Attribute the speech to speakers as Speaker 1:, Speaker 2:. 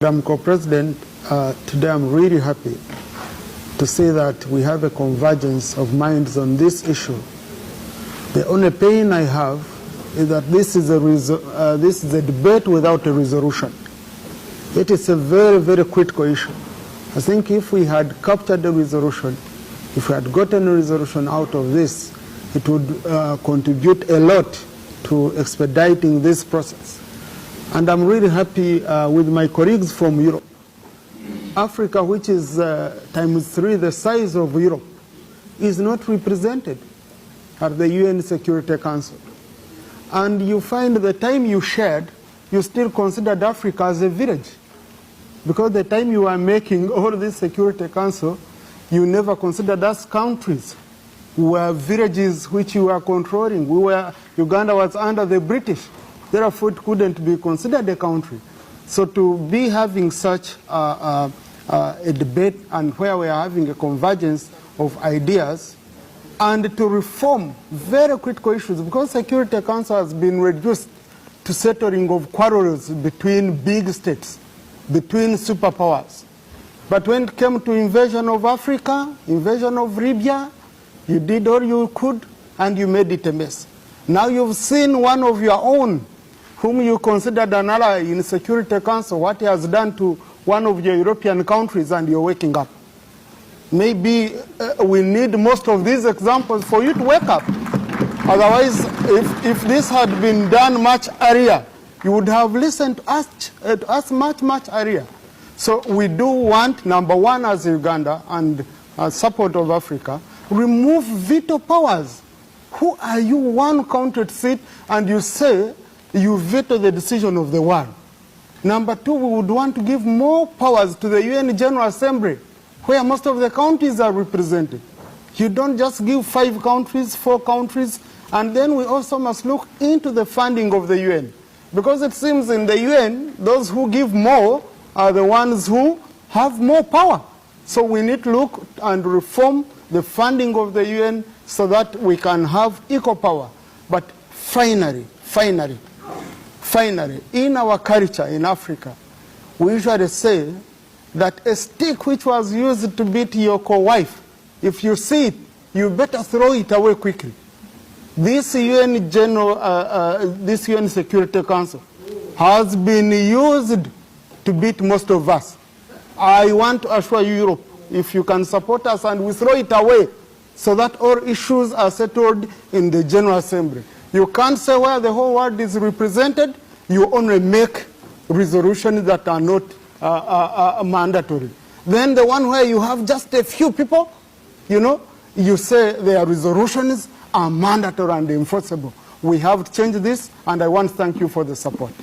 Speaker 1: Madam Co-President, today I'm really happy to see that we have a convergence of minds on this issue. The only pain I have is that this is a debate without a resolution. It is a very, very critical issue. I think if we had captured the resolution, if we had gotten a resolution out of this, it would contribute a lot to expediting this process. And I'm really happy with my colleagues from Europe. Africa, which is ×3 the size of Europe, is not represented at the UN Security Council. And you find the time you shared, you still considered Africa as a village. Because the time you were making all this Security Council, you never considered us countries. We were villages which you were controlling. Uganda was under the British. Therefore, it couldn't be considered a country. So to be having such a debate and where we are having a convergence of ideas and to reform very critical issues, because Security Council has been reduced to settling of quarrels between big states, between superpowers. But when it came to invasion of Africa, invasion of Libya, you did all you could and you made it a mess. Now you've seen one of your own whom you considered an ally in Security Council, what he has done to one of your European countries, and you're waking up. Maybe we need most of these examples for you to wake up. Otherwise, if this had been done much earlier, you would have listened to us much earlier. So we do want, number one, as Uganda and support of Africa, remove veto powers. Who are you, one country to sit and you say you veto the decision of the world? Number two, we would want to give more powers to the UN General Assembly, where most of the countries are represented. You don't just give 5 countries, 4 countries, and then we also must look into the funding of the UN. Because it seems in the UN, those who give more are the ones who have more power. So we need to look and reform the funding of the UN so that we can have equal power. But finally, in our culture in Africa, we usually say that a stick which was used to beat your co-wife, if you see it, you better throw it away quickly. This UN Security Council has been used to beat most of us. I want to assure you, Europe, if you can support us and we throw it away so that all issues are settled in the General Assembly. You can't say where the whole world is represented. You only make resolutions that are not mandatory. Then the one where you have just a few people, you say their resolutions are mandatory and enforceable. We have to change this, and I want to thank you for the support.